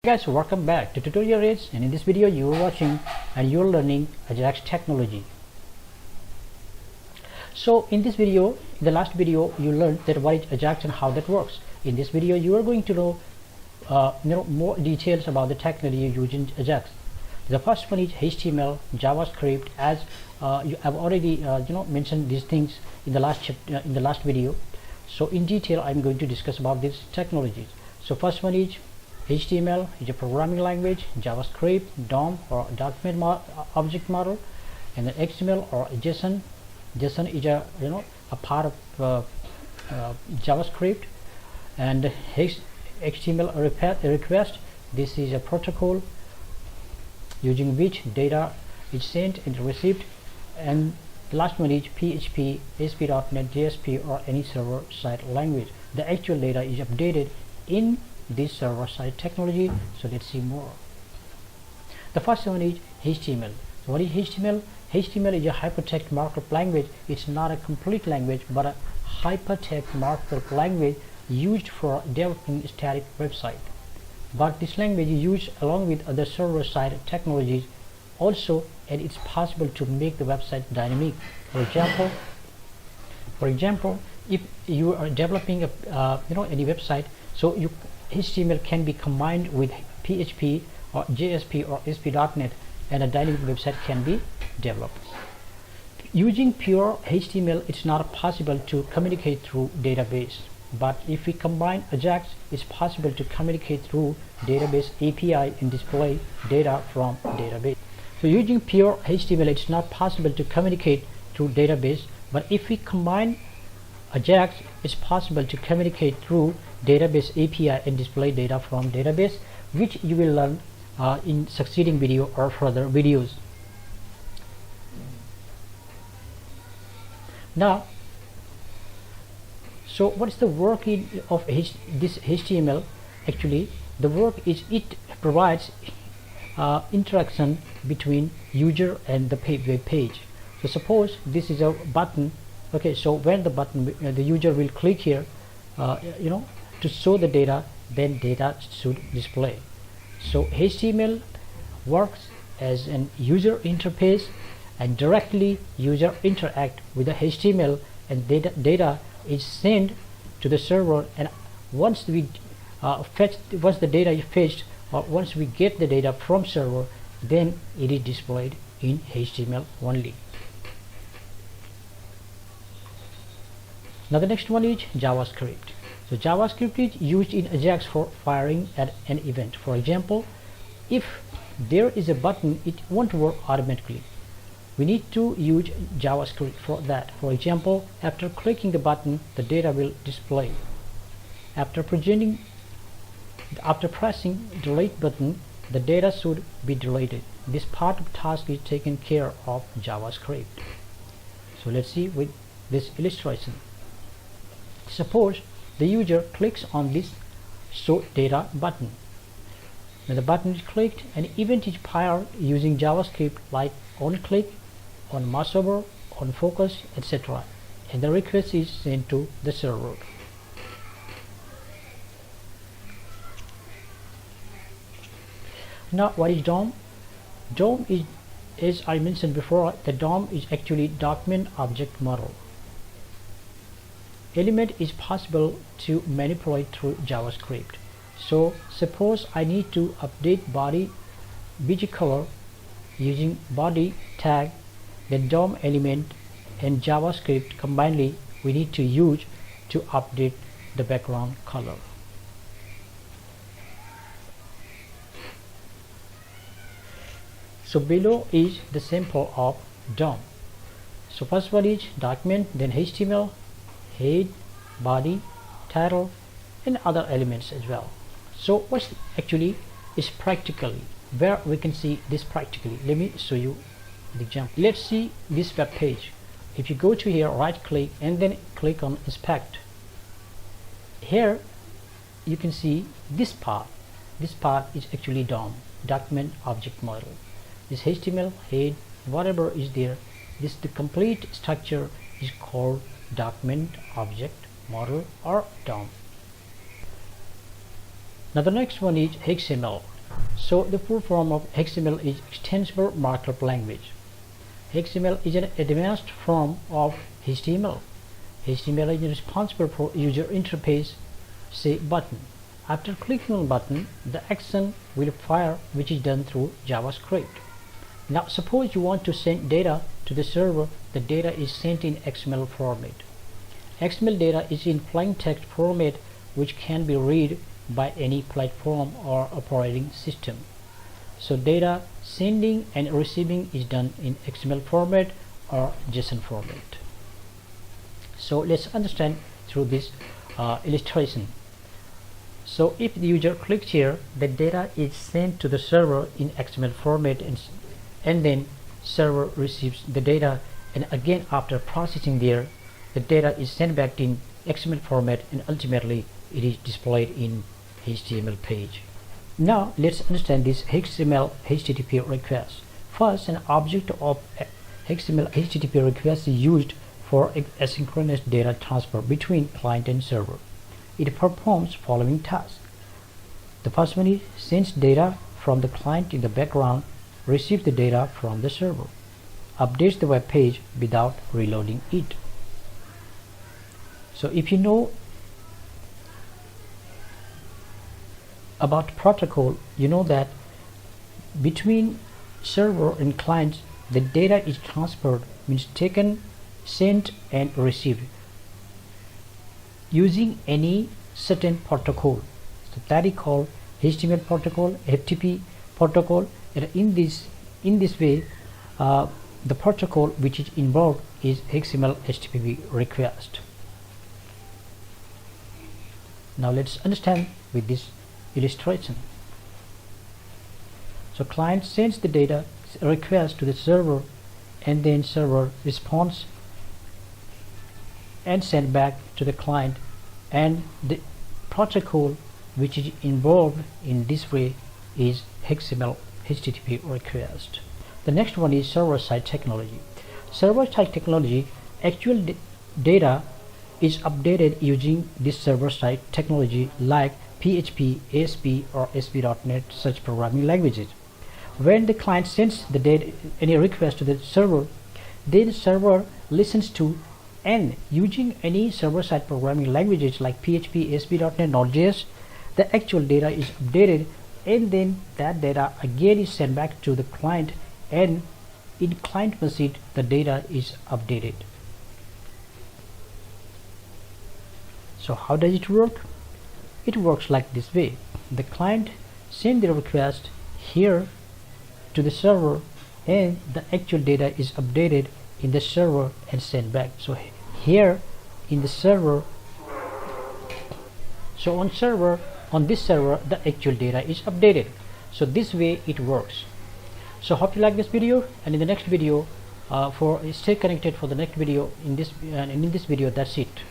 Hey guys, welcome back to Tutorial Rates, and in this video you are watching and you are learning Ajax technology. So in this video, in the last video you learned that what is Ajax and how that works. In this video you are going to know more details about the technology using Ajax. The first one is HTML, JavaScript, as you have already mentioned these things in the last video. So in detail I'm going to discuss about these technologies. So first one is HTML is a programming language, JavaScript, DOM or document object model, and then XML or JSON. JSON is a part of JavaScript, and XML request. This is a protocol using which data is sent and received, and the last one is PHP, ASP.NET, JSP, or any server-side language. The actual data is updated in this server-side technology. So let's see more. The first one is HTML. So what is HTML? HTML is a hypertext markup language. It's not a complete language, but a hypertext markup language used for developing static website. But this language is used along with other server-side technologies also, and it's possible to make the website dynamic. For example, if you are developing any website, so HTML can be combined with PHP or JSP or ASP.NET, and a dynamic website can be developed. Using pure HTML, it's not possible to communicate through database, but if we combine Ajax, it's possible to communicate through database API and display data from database. So using pure HTML, it's not possible to communicate through database, but if we combine Ajax, it's possible to communicate through database API and display data from database, which you will learn in succeeding video or further videos. Now, so what is the work of this HTML? Actually, the work is it provides interaction between user and the web page. So suppose this is a button. Okay, so when the user will click here, to show the data, then data should display. So HTML works as an user interface, and directly user interact with the HTML, and data is sent to the server. And once the data is fetched, or once we get the data from server, then it is displayed in HTML only. Now the next one is JavaScript. So JavaScript is used in Ajax for firing at an event. For example, if there is a button, it won't work automatically. We need to use JavaScript for that. For example, after clicking the button, the data will display. After pressing delete button, the data should be deleted. This part of task is taken care of JavaScript. So let's see with this illustration. Suppose the user clicks on this show data button. When the button is clicked, an event is fired using JavaScript like onClick, onMouseOver, onFocus, etc., and the request is sent to the server. Now what is DOM? DOM is, as I mentioned before, the DOM is actually document object model. Element is possible to manipulate through JavaScript. So suppose I need to update body BG color using body tag, then DOM element and JavaScript combinedly we need to use to update the background color. So below is the sample of DOM. So first one is document, then HTML, head, body, title, and other elements as well. So what actually is practically, where we can see this practically? Let me show you the example. Let's see this web page. If you go to here, right click and then click on inspect. Here you can see this part. This part is actually DOM, document object model. This HTML, head, whatever is there, the complete structure is called document object model or DOM. Now the next one is XML. So the full form of XML is Extensible Markup Language. XML is an advanced form of HTML. HTML is responsible for user interface, say button. After clicking on button, the action will fire, which is done through JavaScript. Now suppose you want to send data to the server. The data is sent in XML format. XML data is in plain text format, which can be read by any platform or operating system. So data sending and receiving is done in XML format or JSON format. So let's understand through this illustration. So if the user clicks here, the data is sent to the server in XML format, and then server receives the data, and again after processing there, the data is sent back in XML format, and ultimately it is displayed in HTML page. Now let's understand this XML HTTP request. First, an object of XML HTTP request is used for asynchronous data transfer between client and server. It performs following tasks. The first one is sends data from the client in the background, receives the data from the server, updates the web page without reloading it. So if you know about protocol, you know that between server and client, the data is transferred, means taken, sent and received using any certain protocol. So that is called HTML protocol, FTP protocol, and in this way the protocol which is involved is XMLHttp request. Now let's understand with this illustration. So client sends the data request to the server, and then server responds and send back to the client, and the protocol which is involved in this way is XML HTTP request. The next one is server-side technology. Server-side technology, actual data is updated using this server-side technology like PHP, ASP or ASP.NET, such programming languages. When the client sends the data, any request to the server, then the server listens to, and using any server-side programming languages like PHP, ASP.NET, Node.js, the actual data is updated, and then that data again is sent back to the client, and in client machine the data is updated. So how does it work? It works like this way. The client sends the request here to the server, and the actual data is updated in the server and sent back. So here in the server, so on this server the actual data is updated. So this way it works. So hope you like this video, and in the next video stay connected for the next video. In this video, that's it.